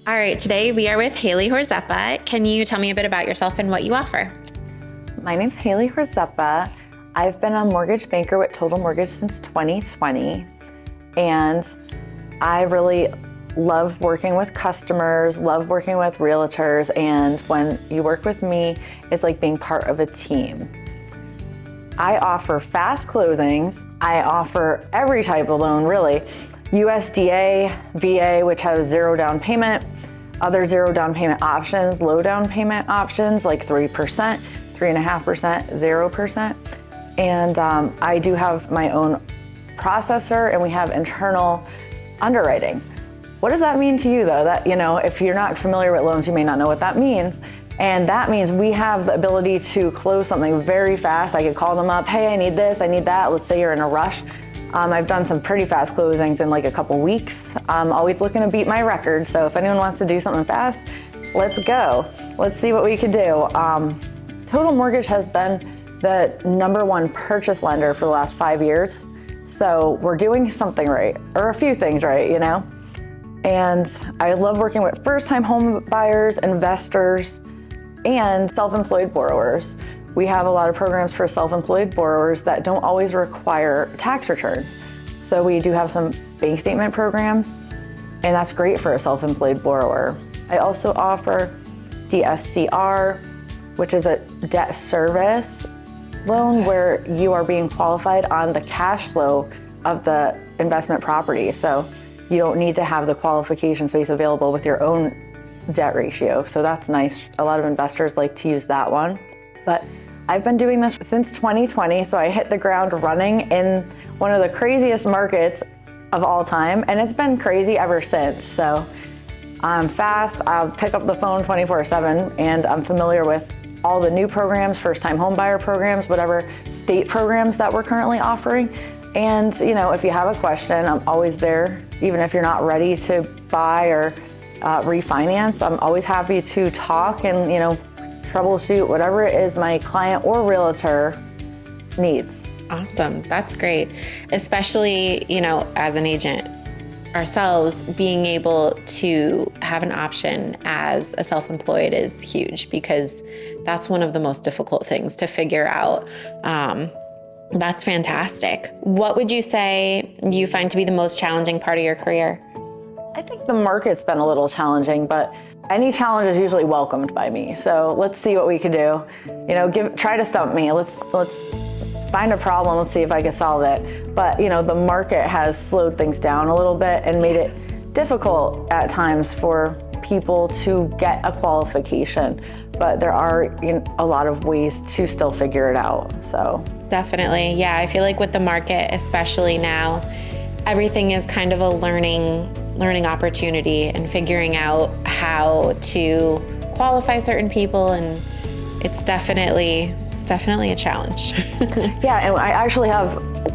All right, today we are with Haley Horzepa. Can you tell me a bit about yourself and what you offer? My name's Haley Horzepa. I've been a mortgage banker with Total Mortgage since 2020, and I really love working with customers, love working with realtors, and when you work with me, it's like being part of a team. I offer fast closings. I offer every type of loan, really. USDA, VA, which has zero down payment, other zero down payment options, low down payment options like 3%, 3.5%, 0%. And I do have my own processor, and we have internal underwriting. What does that mean to you though? That, if you're not familiar with loans, you may not know what that means. And that means we have the ability to close something very fast. I could call them up, hey, I need this, I need that. Let's say you're in a rush. I've done some pretty fast closings in like a couple weeks. I'm always looking to beat my record. So if anyone wants to do something fast, let's go. Let's see what we can do. Total Mortgage has been the #1 purchase lender for the last 5 years. So we're doing something right, or a few things right, And I love working with first-time home buyers, investors, and self-employed borrowers. We have a lot of programs for self-employed borrowers that don't always require tax returns. So we do have some bank statement programs, and that's great for a self-employed borrower. I also offer DSCR, which is a debt service loan where you are being qualified on the cash flow of the investment property. So you don't need to have the qualification space available with your own debt ratio. So that's nice. A lot of investors like to use that one. But I've been doing this since 2020, so I hit the ground running in one of the craziest markets of all time, and it's been crazy ever since. So I'm fast, I'll pick up the phone 24/7, and I'm familiar with all the new programs, first-time home buyer programs, whatever state programs that we're currently offering. And if you have a question, I'm always there. Even if you're not ready to buy or refinance, I'm always happy to talk and troubleshoot whatever it is my client or realtor needs. Awesome, that's great. Especially, as an agent ourselves, being able to have an option as a self-employed is huge, because that's one of the most difficult things to figure out. That's fantastic. What would you say you find to be the most challenging part of your career? I think the market's been a little challenging, but any challenge is usually welcomed by me. So let's see what we can do. Try to stump me. Let's find a problem. Let's see if I can solve it. But the market has slowed things down a little bit and made it difficult at times for people to get a qualification. But there are a lot of ways to still figure it out. So definitely, yeah. I feel like with the market, especially now, everything is kind of a learning opportunity and figuring out how to qualify certain people, and it's definitely a challenge. Yeah, and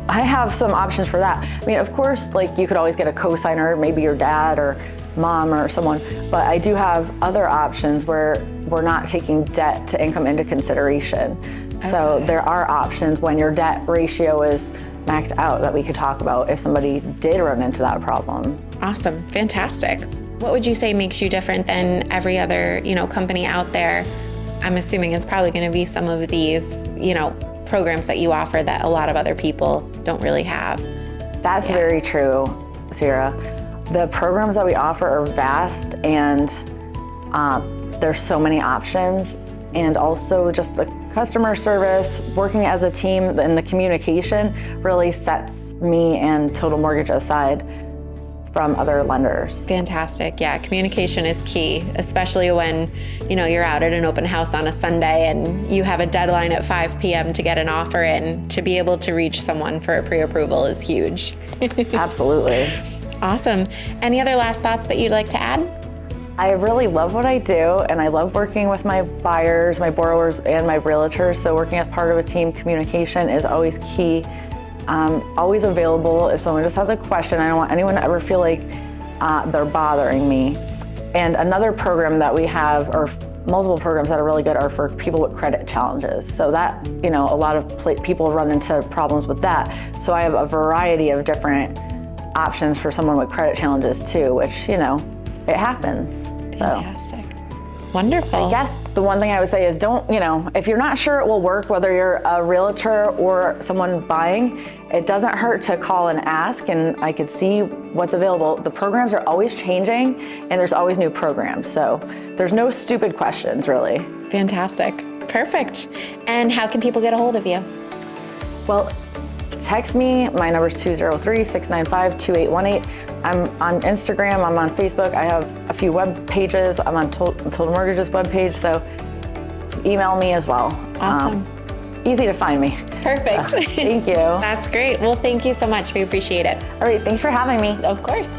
I have some options for that. I mean, of course, you could always get a co-signer, maybe your dad or mom or someone, but I do have other options where we're not taking debt to income into consideration. Okay. So there are options when your debt ratio is maxed out that we could talk about if somebody did run into that problem. Awesome, fantastic. What would you say makes you different than every other, company out there? I'm assuming it's probably going to be some of these, programs that you offer that a lot of other people don't really have. That's very true, Sarah. The programs that we offer are vast, and there's so many options, and also just the customer service, working as a team, and the communication really sets me and Total Mortgage aside from other lenders. Fantastic. Yeah, communication is key, especially when, you're out at an open house on a Sunday and you have a deadline at 5 p.m. to get an offer in. To be able to reach someone for a pre-approval is huge. Absolutely. Awesome. Any other last thoughts that you'd like to add? I really love what I do, and I love working with my buyers, my borrowers, and my realtors. So working as part of a team, communication is always key. Always available if someone just has a question. I don't want anyone to ever feel like they're bothering me. And another program that we have, or multiple programs that are really good, are for people with credit challenges. So that, a lot of people run into problems with that. So I have a variety of different options for someone with credit challenges too, which, it happens. Fantastic. Wonderful. I guess the one thing I would say is don't, if you're not sure it will work, whether you're a realtor or someone buying, it doesn't hurt to call and ask, and I could see what's available. The programs are always changing and there's always new programs. So there's no stupid questions, really. Fantastic. Perfect. And how can people get a hold of you? Well, text me. My number is 203-695-2818. I'm on Instagram. I'm on Facebook. I have a few web pages. I'm on Total Mortgage's webpage. So email me as well. Awesome. Easy to find me. Perfect. Thank you. That's great. Well, thank you so much. We appreciate it. All right. Thanks for having me. Of course.